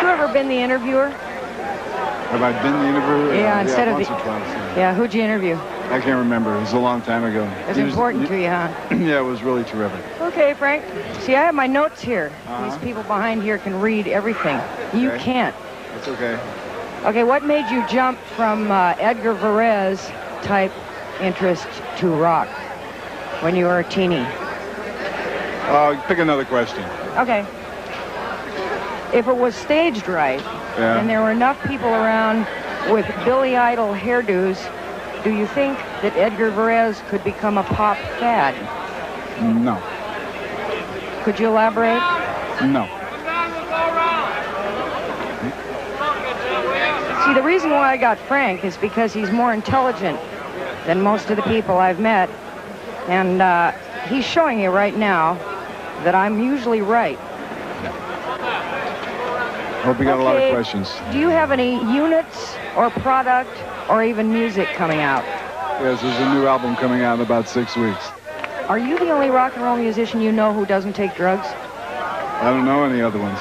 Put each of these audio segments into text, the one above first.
ever been the interviewer? Have I been the interviewer? Yeah, instead of once the... or twice. Yeah, who'd you interview? I can't remember. It was a long time ago. It was important to you, huh? Yeah, it was really terrific. Okay, Frank. See, I have my notes here. Uh-huh. These people behind here can read everything. You can't. That's okay. Okay, what made you jump from Edgar Varese type interest to rock when you were a teenie? Pick another question. Okay. If it was staged right, and there were enough people around with Billy Idol hairdos, do you think that Edgar Varese could become a pop fad? No. Could you elaborate? No. See, the reason why I got Frank is because he's more intelligent than most of the people I've met. And he's showing you right now that I'm usually right. Hope you got a lot of questions. Do you have any units or product or even music coming out? Yes, there's a new album coming out in about 6 weeks. Are you the only rock and roll musician you know who doesn't take drugs? I don't know any other ones.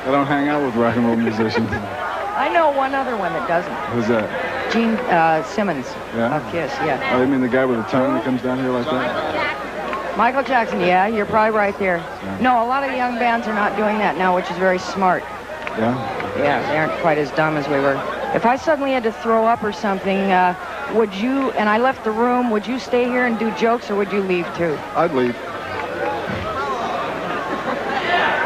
I don't hang out with rock and roll musicians. I know one other one that doesn't. Who's that? Gene Simmons of Kiss, yeah. Oh, you mean the guy with the tongue that comes down here like that? Michael Jackson, yeah, you're probably right there. Yeah. No, a lot of young bands are not doing that now, which is very smart. Yeah? Yeah, they aren't quite as dumb as we were. If I suddenly had to throw up or something, would you, and I left the room, would you stay here and do jokes, or would you leave too? I'd leave.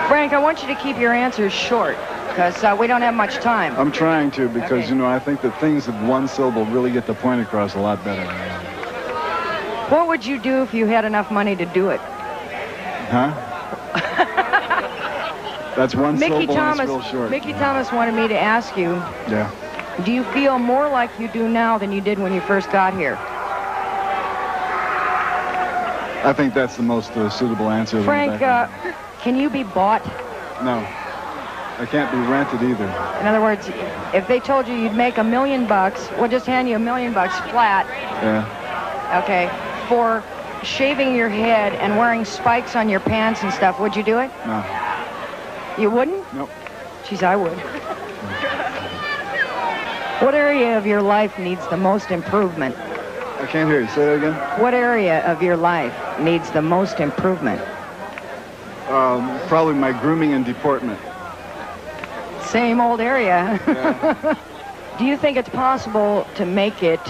Frank, I want you to keep your answers short, because we don't have much time. I'm trying to, because, you know, I think that things of one syllable really get the point across a lot better. What would you do if you had enough money to do it? Huh? That's one syllable and it's real short. Mickey Thomas wanted me to ask you, do you feel more like you do now than you did when you first got here? I think that's the most suitable answer. Frank, can you be bought? No. I can't be rented either. In other words, if they told you you'd make $1 million, we'll just hand you $1 million flat. Yeah. Okay. For shaving your head and wearing spikes on your pants and stuff, would you do it? No. You wouldn't? Nope. Jeez, I would. What area of your life needs the most improvement? I can't hear you. Say that again? What area of your life needs the most improvement? Probably my grooming and deportment. Same old area. Yeah. Do you think it's possible to make it?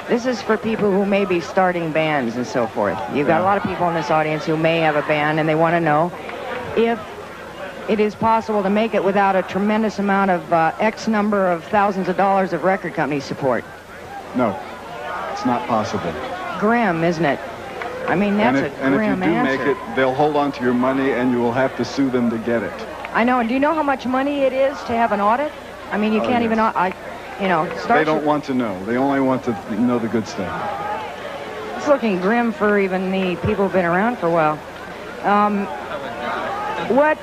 This is for people who may be starting bands and so forth. You've got a lot of people in this audience who may have a band and they want to know if it is possible to make it without a tremendous amount of X number of thousands of dollars of record company support. No, it's not possible. Grim, isn't it? I mean, that's a grim answer. And if you do make it, they'll hold on to your money and you will have to sue them to get it. I know, and do you know how much money it is to have an audit? I mean, you can't even, They don't want to know. They only want to know the good stuff. It's looking grim for even the people who've been around for a while. What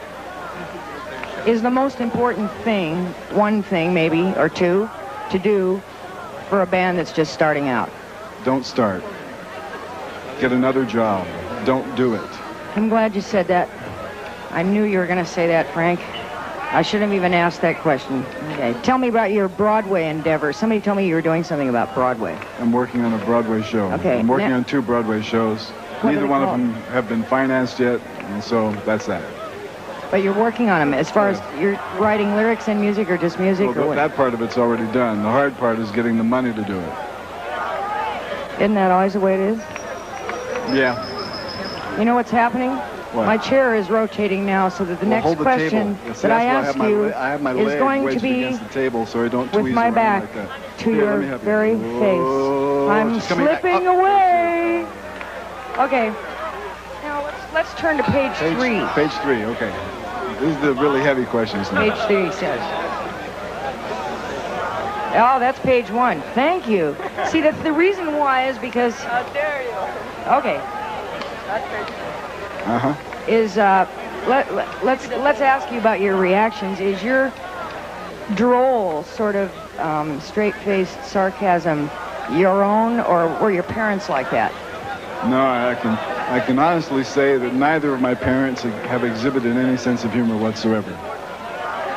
is the most important thing, one thing maybe, or two, to do for a band that's just starting out? Don't start. Get another job. Don't do it. I'm glad you said that. I knew you were going to say that, Frank. I shouldn't have even asked that question. Okay. Tell me about your Broadway endeavor. Somebody told me you were doing something about Broadway. I'm working on a Broadway show. Okay. I'm working on 2 Broadway shows. Neither one of them have been financed yet, and so that's that. But you're working on them. As far as you're writing lyrics and music, or just music, well, or what? That part of it's already done. The hard part is getting the money to do it. Isn't that always the way it is? Yeah. You know what's happening? What? My chair is rotating now, so that the next question that I ask you is going to be against the table, so I don't with my back like to your very face. I'm slipping away. Okay. Now let's turn to page 3. Page 3. Okay. These are the really heavy questions now. Page 3 says. Oh, that's page 1. Thank you. See, that's the reason why is because. How dare you? Okay. Is let's ask you about your reactions. Is your droll sort of straight-faced sarcasm your own, or were your parents like that? No, I can I can honestly say that neither of my parents have exhibited any sense of humor whatsoever.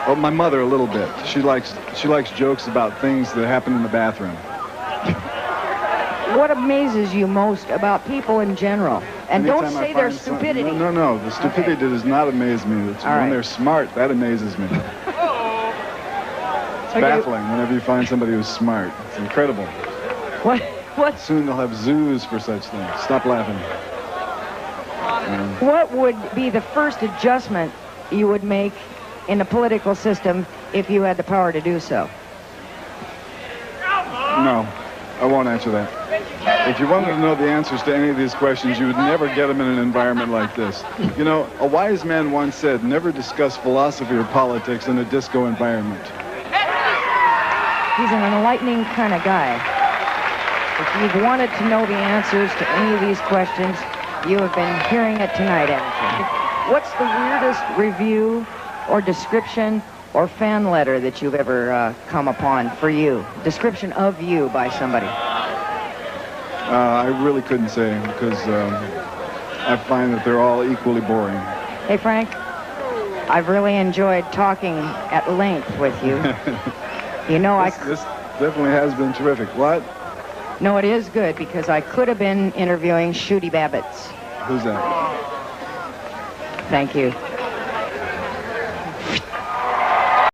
Oh, my mother a little bit. She likes jokes about things that happen in the bathroom. What amazes you most about people in general? And Anytime don't say I their find stupidity. No. The stupidity does not amaze me. It's when they're smart, that amazes me. It's baffling whenever you find somebody who's smart. It's incredible. What? Soon they'll have zoos for such things. Stop laughing. What would be the first adjustment you would make in the political system if you had the power to do so? No, I won't answer that. If you wanted to know the answers to any of these questions, you would never get them in an environment like this. You know, a wise man once said, never discuss philosophy or politics in a disco environment. He's an enlightening kind of guy. If you've wanted to know the answers to any of these questions, you have been hearing it tonight, haven't you? What's the weirdest review or description or fan letter that you've ever come upon for you? Description of you by somebody. I really couldn't say, because I find that they're all equally boring. Hey, Frank, I've really enjoyed talking at length with you. You know, This definitely has been terrific. What? No, it is good, because I could have been interviewing Shooty Babbitts. Who's that? Thank you.